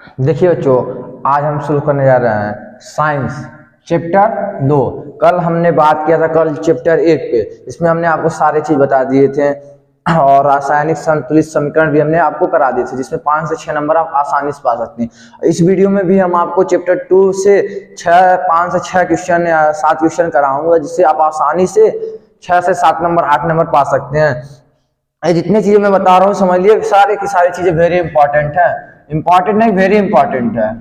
देखिए बच्चों, आज हम शुरू करने जा रहे हैं साइंस चैप्टर 2। कल हमने बात किया था कल चैप्टर 1 पे, इसमें हमने आपको सारे चीज बता दिए थे और रासायनिक संतुलित समीकरण भी हमने आपको करा दिए थे, जिसमें 5 से 6 नंबर आप आसानी से पा सकते हैं। इस वीडियो में भी हम आपको चैप्टर 2 से 5 से 6 क्वेश्चन या 7 क्वेश्चन कराऊंगा, जिससे आप आसानी से 6 से 7 नंबर 8 नंबर पा सकते हैं। ये जितनी चीजें मैं बता रहा हूँ समझ लिए, सारे की सारी चीजें वेरी इंपॉर्टेंट है। इंपॉर्टेंट नहीं, वेरी इंपॉर्टेंट है,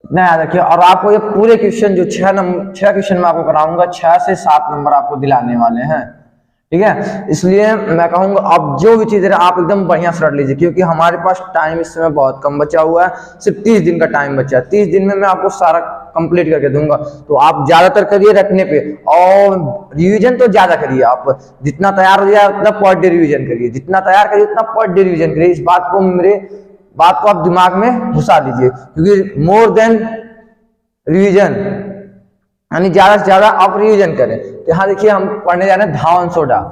इतना याद रखिए। और आपको ये पूरे क्वेश्चन जो 6 क्वेश्चन में आपको कराऊंगा, 6 से 7 नंबर आपको दिलाने वाले हैं, ठीक है। इसलिए मैं कहूंगा अब जो भी चीज है आप एकदम बढ़िया से रट लीजिए, क्योंकि हमारे पास टाइम इस समय बहुत कम बचा हुआ है। सिर्फ 30 दिन का टाइम बचा है। 30 दिन में मैं आपको सारा कंप्लीट करके दूंगा, तो आप ज्यादातर करिए रखने पे, और रिवीजन तो ज्यादा करिए। आप जितना तैयार हो जाए उतना पर डे रिवीजन करिए, जितना तैयार करिए उतना पर डे रिवीजन करिए। इस बात को आप दिमाग में घुसा दीजिए, क्योंकि मोर देन रिवीजन यानी ज्यादा से ज्यादा आप रिवीजन करें। तो यहाँ देखिए हम पढ़ने जा रहे हैं धावन सोडा।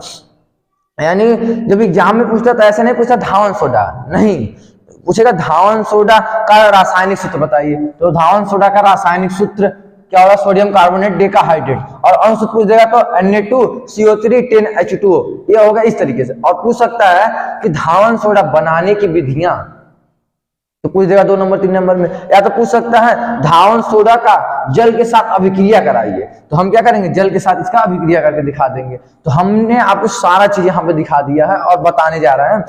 यानी जब एग्जाम में पूछता तो ऐसे नहीं पूछता धावन सोडा, नहीं पूछेगा धावन सोडा का रासायनिक सूत्र बताइए। तो धावन सोडा का रासायनिक सूत्र क्या होगा? Sodium carbonate decahydrate. और अणुसूत्र पूछ देगा तो Na2CO3 10H2O, ये होगा इस तरीके से। और पूछ सकता है कि धावन सोडा बनाने की विधियां, तो पूछ देगा 2 नंबर 3 नंबर में। या तो पूछ सकता है धावन सोडा का जल के साथ अभिक्रिया कराइए, तो हम क्या करेंगे? जल के साथ इसका अभिक्रिया करके दिखा देंगे। तो हमने आपको सारा चीज यहाँ पे दिखा दिया है और बताने जा रहे हैं।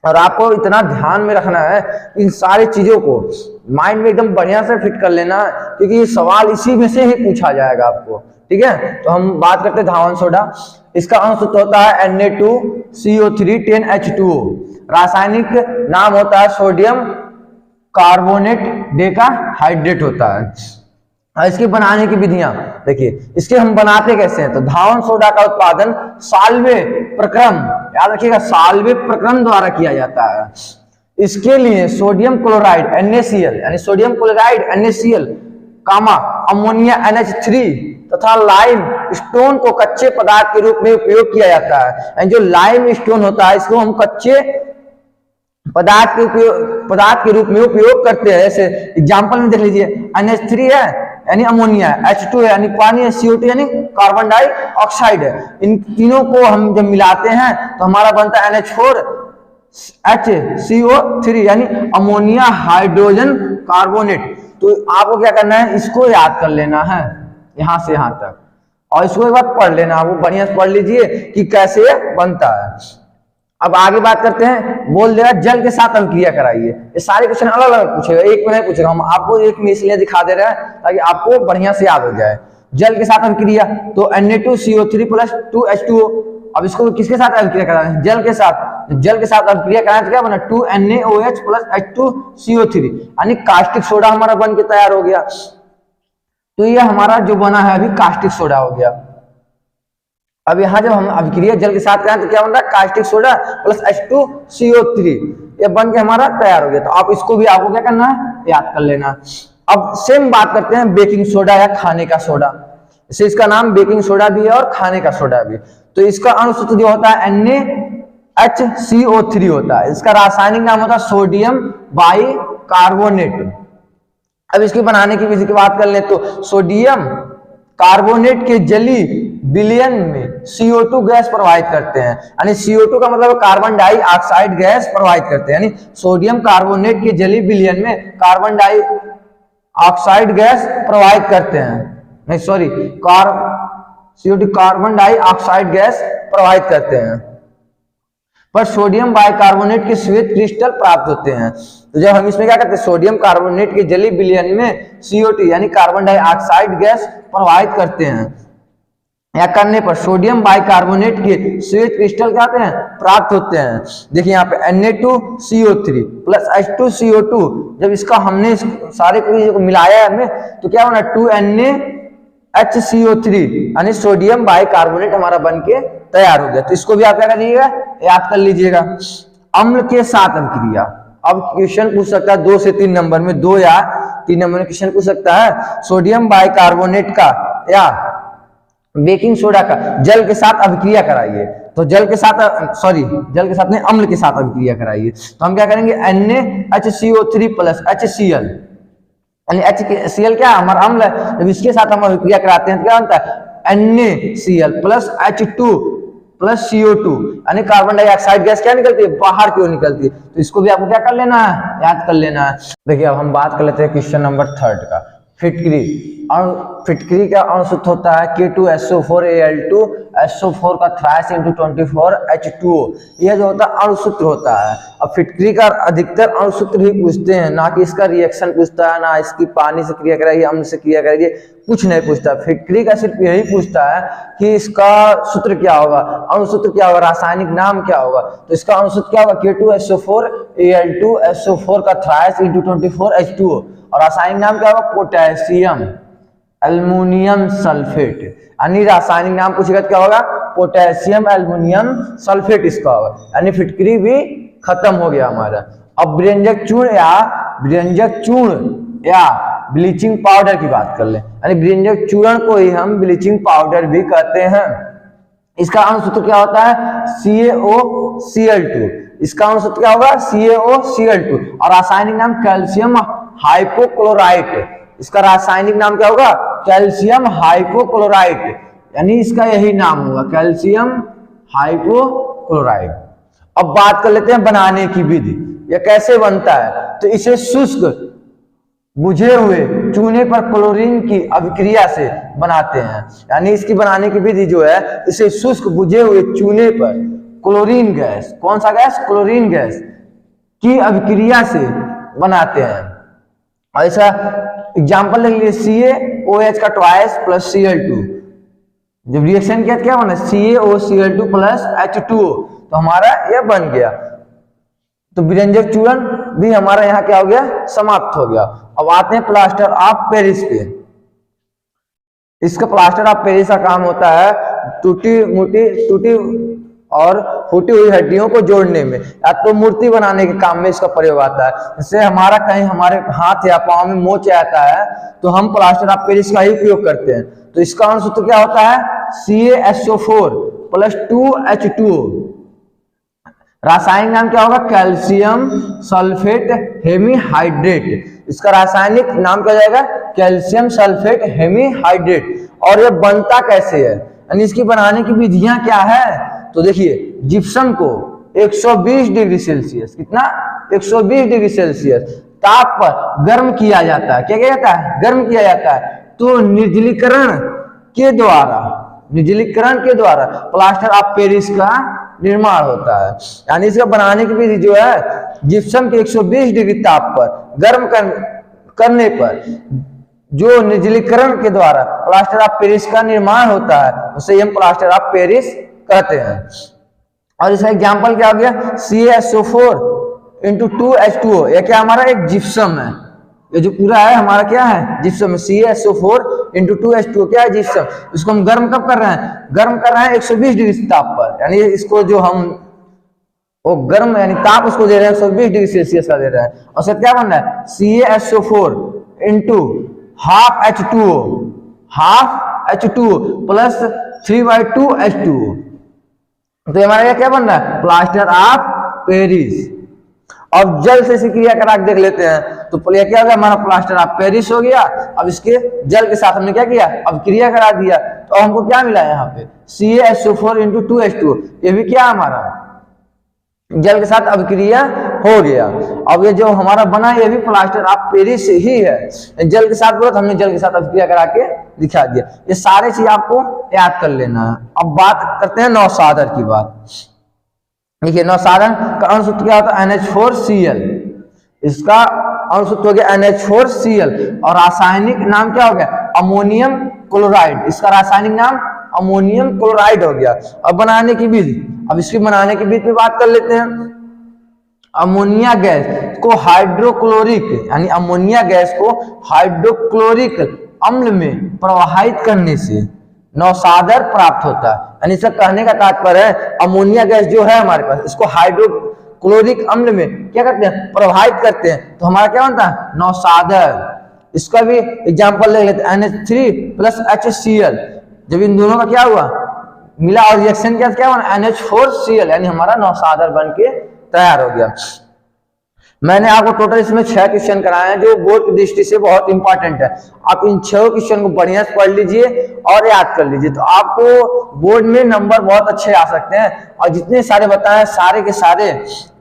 और आपको इतना ध्यान में रखना है, इन सारी चीजों को माइंड में एकदम बढ़िया से फिट कर लेना है, क्योंकि ये सवाल इसी में से ही पूछा जाएगा आपको, ठीक है। तो हम बात करते हैं धावन सोडा। इसका अणुसूत्र होता है Na2CO3 10H2O। रासायनिक नाम होता है सोडियम कार्बोनेट डेकाहाइड्रेट होता है। और इसकी बनाने की विधियां देखिए, इसके हम बनाते कैसे हैं? तो धावन सोडा का उत्पादन साल्वे प्रक्रम, याद रखिएगा, साल्वे प्रक्रम द्वारा किया जाता है। इसके लिए सोडियम क्लोराइड NaCl यानी सोडियम क्लोराइड NaCl कामा अमोनिया NH3 तथा लाइम स्टोन को कच्चे पदार्थ के रूप में उपयोग किया जाता है। जो लाइम स्टोन होता है इसको हम कच्चे पदार्थ के रूप में उपयोग करते हैं। जैसे एग्जांपल में देख लीजिए, NH3 है यानी अमोनिया है, H2 है यानी पानी है, CO2 यानी कार्बन डाइऑक्साइड है। इन तीनों को हम जब मिलाते हैं तो हमारा बनता है NH4HCO3 यानी अमोनिया हाइड्रोजन कार्बोनेट। तो आपको क्या करना है? इसको याद कर लेना है यहां से यहां तक, और इसको एक बार पढ़ लेना। आपको बढ़िया से पढ़ लीजिए कि कैसे बनता है। अब आगे बात करते हैं, बोल देगा जल के साथ अभिक्रिया कराइए। ये सारे क्वेश्चन अलग अलग पूछेगा, एक में नहीं पूछेगा। हम आपको एक में इसलिए दिखा दे रहे हैं ताकि आपको बढ़िया से याद हो जाए। जल के साथ अभिक्रिया तो Na2CO3 + 2H2O। अब इसको किसके साथ अभिक्रिया कराना है? जल के साथ। जल के साथ अभिक्रिया कराना तो क्या बना? 2NaOH + H2CO3 यानी कास्टिक सोडा हमारा बन के तैयार हो गया। तो ये हमारा जो बना है अभी कास्टिक सोडा हो गया। अब यहाँ जब हम अभिक्रिया जल के साथ करें तो क्या बन रहा है? कास्टिक सोडा + H2CO3, ये बन के हमारा तैयार हो गया। तो आप इसको भी आपको क्या करना है? याद कर लेना। अब सेम बात करते हैं बेकिंग सोडा या खाने का सोडा। इसे इसका नाम बेकिंग सोडा भी है और खाने का सोडा भी। तो इसका अणुसूत्र जो होता है NaHCO3 होता है। इसका रासायनिक नाम होता है सोडियम बाइकार्बोनेट। अब इसके बनाने की विधि की बात कर ले तो सोडियम कार्बोनेट के जली विलयन में CO2 गैस प्रवाहित करते हैं, यानी CO2 का मतलब कार्बन डाइऑक्साइड गैस प्रवाहित करते हैं। यानी सोडियम कार्बोनेट के जली विलयन में कार्बन डाइऑक्साइड गैस प्रवाहित करते हैं, नहीं sorry CO2 carbon dioxide gas प्रवाहित करते हैं, पर सोडियम बाइकार्बोनेट के श्वेत क्रिस्टल प्राप्त होते हैं। तो जब हम इसमें क्या करते हैं? सोडियम कार्बोनेट के जली विलयन में CO2 यानी कार्बन डाइऑक्साइड गैस प्रवाहित करते हैं, या करने पर सोडियम बाइकार्बोनेट के श्वेत क्रिस्टल क्या होते हैं? प्राप्त होते हैं। देखिए यहाँ पे Na2CO3 + H2CO2, जब इसका हमने सारे को मिलाया है तो क्या बना? 2NaHCO3 यानी सोडियम बाइकार्बोनेट हमारा बन के तैयार हो गया। तो इसको भी आप क्या करिएगा? याद कर लीजिएगा। अम्ल के साथ अभिक्रिया। अब क्वेश्चन पूछ सकता है 2 से 3 नंबर में, 2 या 3 नंबर में क्वेश्चन पूछ सकता है सोडियम बाइकार्बोनेट का या बेकिंग सोडा का जल के साथ अभिक्रिया कराइए। तो जल के साथ जल के साथ नहीं, अम्ल के साथ अभिक्रिया कराइए। तो हम क्या करेंगे, NaHCO3 प्लस HCl, यानी HCl क्या है, हमारा अम्ल है। जब इसके साथ हम अभिक्रिया कराते हैं तो क्या बनता है, NaCl plus H2 plus CO2, यानी कार्बन डाइऑक्साइड गैस क्या निकलती है, बाहर की ओर निकलती है। तो इसको भी आपको क्या कर लेना है, याद कर लेना है। देखिए अब हम बात कर लेते हैं क्वेश्चन नंबर 3 का। फिटकरी, फिटकरी का अणु सूत्र होता है K2SO4Al2SO4 का थ्राइस इंटू 24H2O, यह जो होता है अणु सूत्र होता है। अब फिटकरी का अधिकतर अणु सूत्र ही पूछते हैं, ना कि इसका रिएक्शन पूछता है, ना इसकी पानी से क्रिया कराइए, अम्ल से क्रिया कराइए, कुछ नहीं पूछता। फिटकरी का सिर्फ यही पूछता है कि इसका सूत्र क्या होगा, अणु सूत्र क्या होगा, रासायनिक नाम क्या होगा। तो इसका अणु सूत्र क्या होगा, K2SO4Al2SO4 का थ्राइस इंटू 24H2O, और रासायनिक नाम क्या होगा, पोटेशियम एल्युमिनियम सल्फेट, यानी रासायनिक नाम पूछेगा क्या होगा, पोटेशियम एल्युमिनियम सल्फेट इसका होगा। यानी फिटकरी भी खत्म हो गया हमारा। अब व्यंजक चूर्ण या ब्लीचिंग पाउडर की बात कर ले, यानी व्यंजक चूर्ण को ही हम ब्लीचिंग पाउडर भी कहते हैं। इसका अणु सूत्र क्या होता है, CaOCl2, इसका अणु सूत्र क्या होगा, CaOCl2, और रासायनिक नाम कैल्शियम हाइपोक्लोराइट, इसका रासायनिक नाम क्या होगा, कैल्शियम हाइपोक्लोराइट, यानी इसका यही नाम होगा, कैल्शियम हाइपोक्लोराइट। अब बात कर लेते हैं बनाने की विधि, यह कैसे बनता है। तो इसे शुष्क बुझे हुए चूने पर क्लोरीन की अभिक्रिया से बनाते हैं, यानी इसकी बनाने की विधि जो है, इसे शुष्क बुझे हुए चूने पर क्लोरीन गैस, कौन सा गैस, क्लोरीन गैस की अभिक्रिया से बनाते हैं। ऐसा एग्जाम्पल ले लीजिए, CaOH का ट्वाइस प्लस Cl2, जब रिएक्शन किया क्या बना, CaOCl2 प्लस H2O, तो हमारा यह बन गया। तो व्यंजक चूर्ण भी हमारा यहाँ क्या हो गया, समाप्त हो गया। अब आते हैं प्लास्टर ऑफ पेरिस पे। इसका प्लास्टर ऑफ पेरिस का काम होता है टूटी और फूटी हुई हड्डियों को जोड़ने में, या तो मूर्ति बनाने के काम में इसका प्रयोग आता है। जैसे हमारा कहीं हमारे हाथ या पांव में मोच आता है तो हम प्लास्टर ऑफ पेरिस का ही उपयोग करते हैं। तो इसका अणु सूत्र क्या होता है, CaSO4 प्लस 2H2O, रासायनिक नाम क्या होगा, कैल्शियम सल्फेट हेमीहाइड्रेट, इसका रासायनिक नाम क्या जाएगा, कैल्शियम सल्फेट हेमीहाइड्रेट। और यह बनता कैसे है, यानी इसकी बनाने की विधियां क्या है। तो देखिए, जिप्सम को 120 डिग्री सेल्सियस, कितना, 120 डिग्री सेल्सियस ताप पर गर्म किया जाता है। क्या किया जाता है, गर्म किया जाता है। तो निर्जलीकरण के द्वारा प्लास्टर ऑफ पेरिस का निर्माण होता है। यानी इसका बनाने की विधि जो है, जिप्सम के 120 डिग्री ताप पर गर्म करने पर जो निर्जलीकरण के द्वारा प्लास्टर ऑफ पेरिस का निर्माण होता है, उसे हम प्लास्टर ऑफ पेरिस कहते हैं। और इसका एग्जाम्पल क्या हो गया, CaSO4 इंटू 2H2O, यह क्या हमारा एक जिप्सम है, ये जो पूरा है हमारा क्या है, जिप्सम। CaSO4 इंटू 2H2O क्या है, जिप्सम। इसको हम गर्म कब कर रहे हैं, गर्म कर रहे हैं 120 डिग्री ताप पर, यानी इसको जो हम वो गर्म यानी ताप उसको दे रहे हैं 120 डिग्री सेल्सियस का दे रहे हैं। और सर क्या बन रहा है, CaSO4 into half H2O plus 3/2H2O, तो हमारा क्या बन रहा है, प्लास्टर ऑफ पेरिस। अब जल से इसी क्रिया करा देख लेते हैं। तो क्या हो गया, हमारा प्लास्टर ऑफ पेरिस हो गया। अब इसके जल के साथ हमने क्या किया, अब क्रिया करा दिया। तो हमको क्या मिला यहाँ पे, CaSO4 इंटू 2H2O, ये भी क्या हमारा जल के साथ अभिक्रिया हो गया। अब ये जो हमारा बना ये भी प्लास्टर ऑफ पेरिस ही है, जल के साथ बोला, हमने जल के साथ अभिक्रिया करा के दिखा दिया। ये सारे चीज आपको याद कर लेना है। अब बात करते हैं नौसादर की बात। देखिए, नौसादन का अणु सूत्र क्या होता है, NH4Cl, इसका अणु सूत्र हो गया NH4Cl, और रासायनिक नाम क्या हो गया, अमोनियम क्लोराइड, इसका रासायनिक नाम अमोनियम क्लोराइड हो गया। अब बनाने की विधि, अब इसकी बनाने की विधि पे बात कर लेते हैं। अमोनिया गैस को हाइड्रोक्लोरिक, यानी अमोनिया गैस को हाइड्रोक्लोरिक अम्ल में प्रवाहित करने से नौसादर प्राप्त होता है। यानी इसका कहने का तात्पर्य है, अमोनिया गैस जो है हमारे पास, इसको हाइड्रोक्लोरिक अम्ल में क्या करते हैं, प्रवाहित करते हैं, तो हमारा क्या बनता है, नौसादर। इसका भी एग्जाम्पल ले लेते हैं, NH3 प्लस HCl, जब इन दोनों का क्या हुआ, मिला और रिएक्शन क्या क्या NH4Cl, यानी हमारा नौसादर बन के तैयार हो गया। मैंने आपको टोटल इसमें 6 क्वेश्चन कराए हैं जो बोर्ड की दृष्टि से बहुत इंपॉर्टेंट है। आप इन 6 क्वेश्चन को बढ़िया से पढ़ लीजिए और याद कर लीजिए, तो आपको बोर्ड में नंबर बहुत अच्छे आ सकते हैं। और जितने सारे बताए सारे के सारे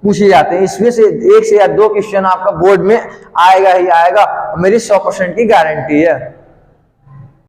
पूछे जाते हैं, इसमें से 1 से या 2 क्वेश्चन आपका बोर्ड में आएगा ही आएगा, मेरी 100% की गारंटी है।